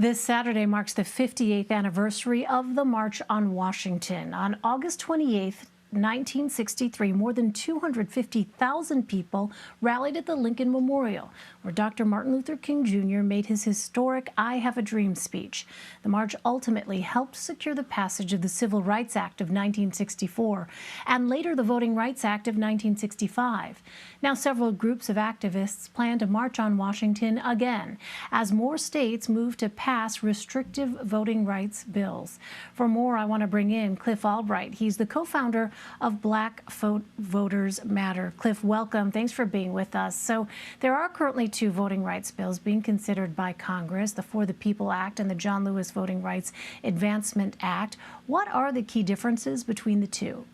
This Saturday marks the 58th anniversary of the March on Washington. On August 28th, 1963, more than 250,000 people rallied at the Lincoln Memorial, where Dr. Martin Luther King Jr. made his historic I Have a Dream speech. The march ultimately helped secure the passage of the Civil Rights Act of 1964 and later the Voting Rights Act of 1965. Now, several groups of activists plan to march on Washington again as more states move to pass restrictive voting rights bills. For more, I want to bring in Cliff Albright. He's the co-founder of Black Voters Matter. Cliff, welcome. Thanks for being with us. So there are currently two voting rights bills being considered by Congress, the For the People Act and the John Lewis Voting Rights Advancement Act. What are the key differences between the two?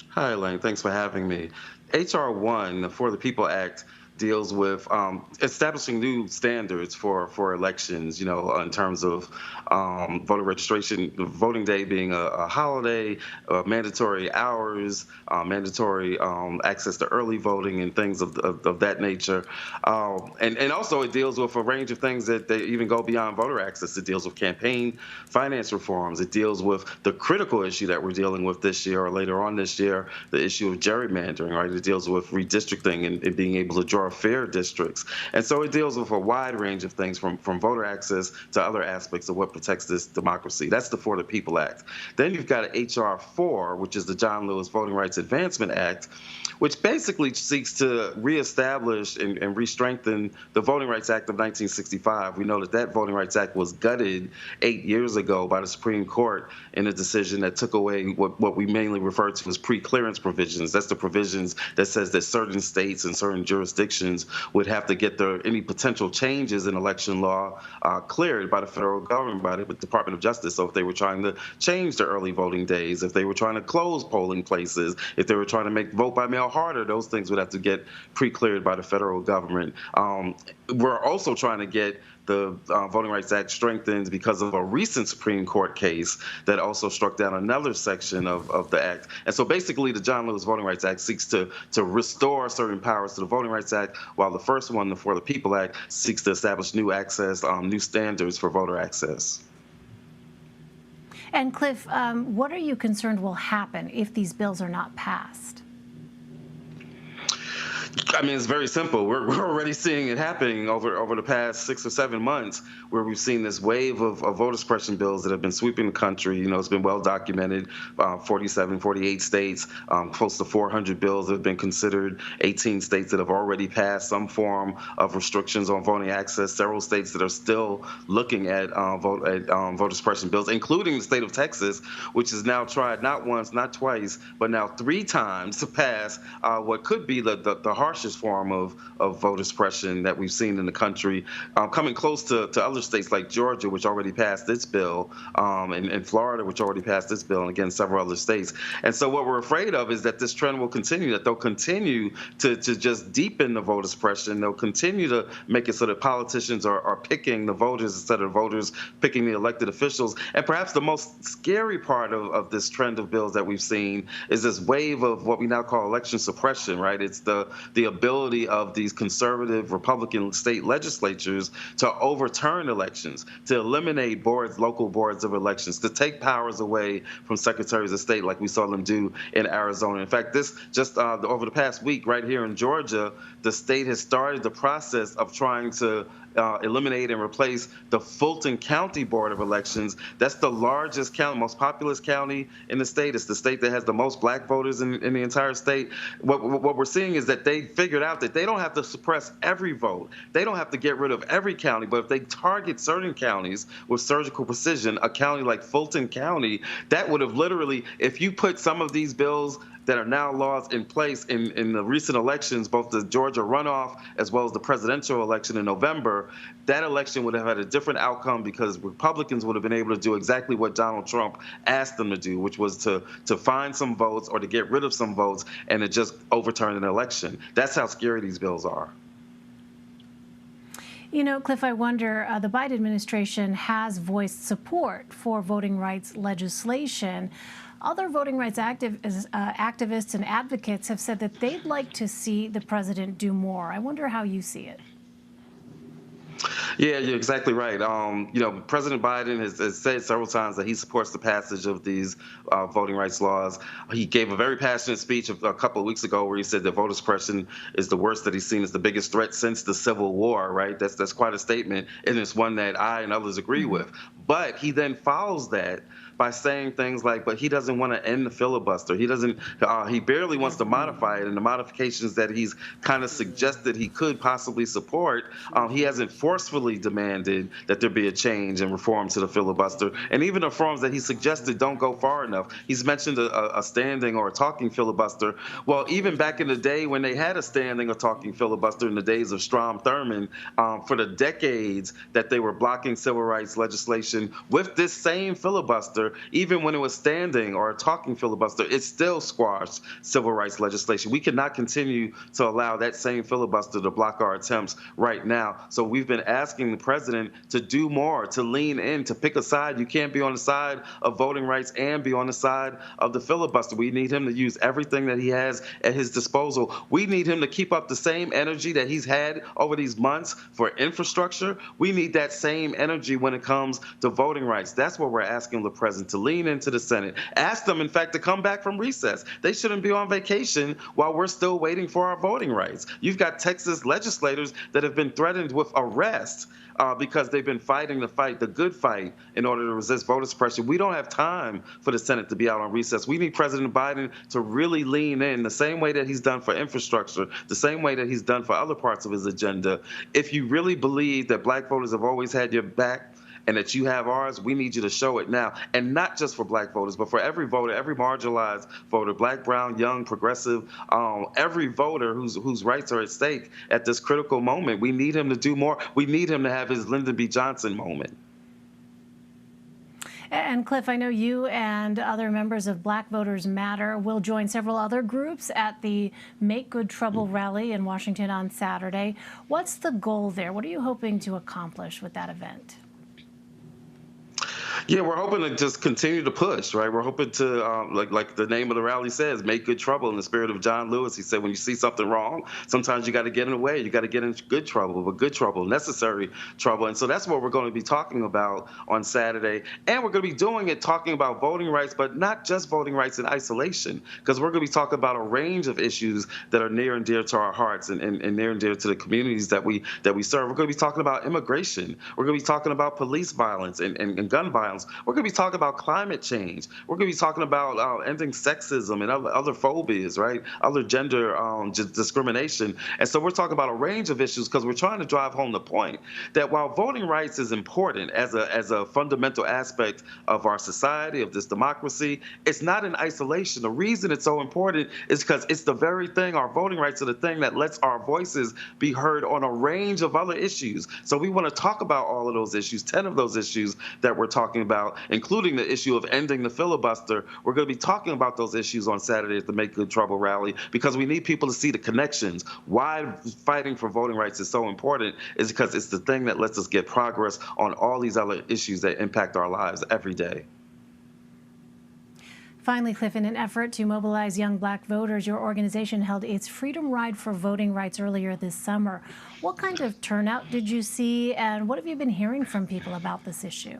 Hi, Elaine. Thanks for having me. H.R. 1, the For the People Act, deals with establishing new standards for elections, in terms of voter registration, voting day being a holiday, mandatory hours, mandatory access to early voting and things of that nature. And also it deals with a range of things that they even go beyond voter access. It deals with campaign finance reforms. It deals with the critical issue that we're dealing with this year or later on this year, the issue of gerrymandering, right? It deals with redistricting and being able to draw fair districts. And so it deals with a wide range of things from voter access to other aspects of what protects this democracy. That's the For the People Act. Then you've got H.R. 4, which is the John Lewis Voting Rights Advancement Act, which basically seeks to reestablish and re-strengthen the Voting Rights Act of 1965. We know that Voting Rights Act was gutted 8 years ago by the Supreme Court in a decision that took away what we mainly refer to as pre-clearance provisions. That's the provisions that says that certain states and certain jurisdictions would have to get any potential changes in election law cleared by the federal government, by the Department of Justice. So if they were trying to change the early voting days, if they were trying to close polling places, if they were trying to make vote by mail harder, those things would have to get pre-cleared by the federal government. We're also trying to get the Voting Rights Act strengthened because of a recent Supreme Court case that also struck down another section of the act. And so basically the John Lewis Voting Rights Act seeks to restore certain powers to the Voting Rights Act, while the first one, the For the People Act, seeks to establish new access, new standards for voter access. And Cliff, what are you concerned will happen if these bills are not passed? I mean, it's very simple. We're already seeing it happening over the past 6 or 7 months, where we've seen this wave of voter suppression bills that have been sweeping the country. It's been well documented, 47, 48 states, close to 400 bills that have been considered, 18 states that have already passed some form of restrictions on voting access, several states that are still looking at voter suppression bills, including the state of Texas, which has now tried not once, not twice, but now 3 times to pass what could be the harshest form of voter suppression that we've seen in the country, coming close to other states like Georgia, which already passed its bill, and Florida, which already passed its bill, and again, several other states. And so what we're afraid of is that this trend will continue, that they'll continue to just deepen the voter suppression. They'll continue to make it so that politicians are picking the voters instead of voters picking the elected officials. And perhaps the most scary part of this trend of bills that we've seen is this wave of what we now call election suppression, right? It's the ability of these conservative Republican state legislatures to overturn elections, to eliminate local boards of elections, to take powers away from secretaries of state like we saw them do in Arizona. In fact, this just over the past week right here in Georgia, the state has started the process of trying to eliminate and replace the Fulton County Board of Elections. That's the largest county, most populous county in the state. It's the state that has the most black voters in the entire state. What we're seeing is that they figured out that they don't have to suppress every vote. They don't have to get rid of every county, but if they target certain counties with surgical precision, a county like Fulton County, that would have literally, if you put some of these bills that are now laws in place in the recent elections, both the Georgia runoff as well as the presidential election in November, that election would have had a different outcome because Republicans would have been able to do exactly what Donald Trump asked them to do, which was to find some votes or to get rid of some votes and to just overturn an election. That's how scary these bills are. Cliff, I wonder, the Biden administration has voiced support for voting rights legislation. Other voting rights activists and advocates have said that they'd like to see the president do more. I wonder how you see it. Yeah, you're exactly right. President Biden has said several times that he supports the passage of these voting rights laws. He gave a very passionate speech a couple of weeks ago where he said that voter suppression is the worst that he's seen as the biggest threat since the Civil War. Right? That's quite a statement, and it's one that I and others agree Mhm. with. But he then follows that by saying things like, "But he doesn't want to end the filibuster. He doesn't. He barely wants to modify it, and the modifications that he's kind of suggested he could possibly support, he hasn't forcefully demanded that there be a change and reform to the filibuster. And even the reforms that he suggested don't go far enough. He's mentioned a standing or a talking filibuster. Well, even back in the day when they had a standing or talking filibuster in the days of Strom Thurmond, for the decades that they were blocking civil rights legislation with this same filibuster, even when it was standing or a talking filibuster, it still squashed civil rights legislation. We cannot continue to allow that same filibuster to block our attempts right now. So we've been asking the president to do more, to lean in, to pick a side. You can't be on the side of voting rights and be on the side of the filibuster. We need him to use everything that he has at his disposal. We need him to keep up the same energy that he's had over these months for infrastructure. We need that same energy when it comes to voting rights. That's what we're asking the president, to lean into the Senate. Ask them, in fact, to come back from recess. They shouldn't be on vacation while we're still waiting for our voting rights. You've got Texas legislators that have been threatened with arrest because they've been fighting the fight, the good fight, in order to resist voter suppression. We don't have time for the Senate to be out on recess. We need President Biden to really lean in the same way that he's done for infrastructure, the same way that he's done for other parts of his agenda. If you really believe that black voters have always had your back, and that you have ours, we need you to show it now. And not just for black voters, but for every voter, every marginalized voter, black, brown, young, progressive, every voter whose rights are at stake at this critical moment. We need him to do more. We need him to have his Lyndon B. Johnson moment. And Cliff, I know you and other members of Black Voters Matter will join several other groups at the Make Good Trouble rally in Washington on Saturday. What's the goal there? What are you hoping to accomplish with that event? Yeah, we're hoping to just continue to push, right? We're hoping to, like the name of the rally says, make good trouble. In the spirit of John Lewis, he said, when you see something wrong, sometimes you got to get in the way. You got to get in good trouble, but good trouble, necessary trouble. And so that's what we're going to be talking about on Saturday. And we're going to be doing it, talking about voting rights, but not just voting rights in isolation, because we're going to be talking about a range of issues that are near and dear to our hearts and near and dear to the communities that we serve. We're going to be talking about immigration. We're going to be talking about police violence and gun violence. We're going to be talking about climate change. We're going to be talking about ending sexism and other phobias, right? Other gender discrimination. And so we're talking about a range of issues because we're trying to drive home the point that while voting rights is important as a fundamental aspect of our society, of this democracy, it's not in isolation. The reason it's so important is because it's the very thing, our voting rights are the thing that lets our voices be heard on a range of other issues. So we want to talk about all of those issues, 10 of those issues that we're talking about, including the issue of ending the filibuster. We're going to be talking about those issues on Saturday at the Make Good Trouble rally because we need people to see the connections. Why fighting for voting rights is so important is because it's the thing that lets us get progress on all these other issues that impact our lives every day. Finally, Cliff, in an effort to mobilize young black voters, your organization held its Freedom Ride for Voting Rights earlier this summer. What kind of turnout did you see, and what have you been hearing from people about this issue?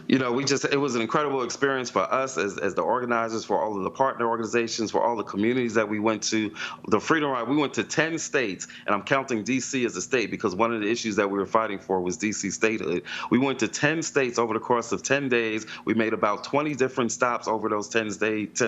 You know, it was an incredible experience for us as the organizers, for all of the partner organizations, for all the communities that we went to. The Freedom Ride, we went to 10 states, and I'm counting D.C. as a state because one of the issues that we were fighting for was D.C. statehood. We went to 10 states over the course of 10 days. We made about 20 different stops over those 10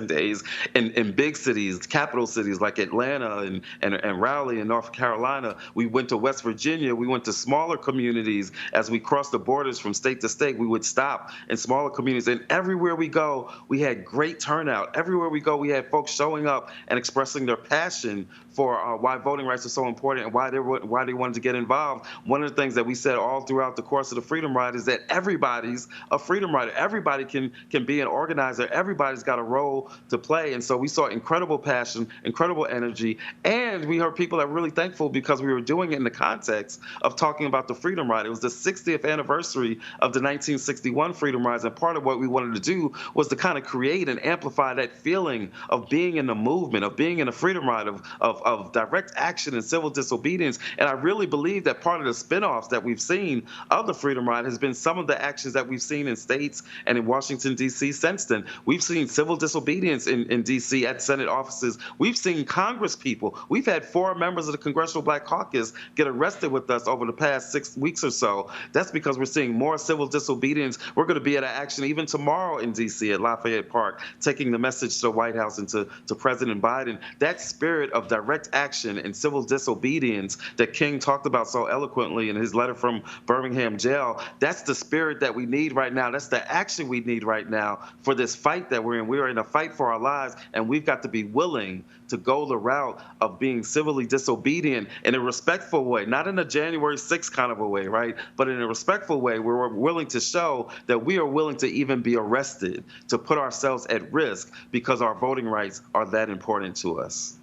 days in big cities, capital cities like Atlanta and Raleigh and North Carolina. We went to West Virginia. We went to smaller communities. As we crossed the borders from state to state, we would stop in smaller communities. And everywhere we go, we had great turnout. Everywhere we go, we had folks showing up and expressing their passion for why voting rights are so important and why they wanted to get involved. One of the things that we said all throughout the course of the Freedom Ride is that everybody's a freedom rider. Everybody can be an organizer. Everybody's got a role to play. And so we saw incredible passion, incredible energy, and we heard people that were really thankful because we were doing it in the context of talking about the Freedom Ride. It was the 60th anniversary of the 1961 freedom rides, and part of what we wanted to do was to kind of create and amplify that feeling of being in the movement, of being in a freedom ride, of direct action and civil disobedience. And I really believe that part of the spinoffs that we've seen of the freedom ride has been some of the actions that we've seen in states and in Washington, D.C. since then. We've seen civil disobedience in D.C. at Senate offices. We've seen Congress people. We've had 4 members of the Congressional Black Caucus get arrested with us over the past 6 weeks or so. That's because we're seeing more civil disobedience. We're going to be at an action even tomorrow in D.C. at Lafayette Park, taking the message to the White House and to President Biden. That spirit of direct action and civil disobedience that King talked about so eloquently in his letter from Birmingham jail, that's the spirit that we need right now. That's the action we need right now for this fight that we're in. We are in a fight for our lives, and we've got to be willing to go the route of being civilly disobedient in a respectful way, not in a January 6th kind of a way, right? But in a respectful way where we're willing to show that we are willing to even be arrested, to put ourselves at risk because our voting rights are that important to us.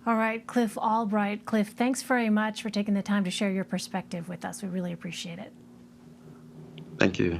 All right, Cliff Albright. Cliff, thanks very much for taking the time to share your perspective with us. We really appreciate it. Thank you.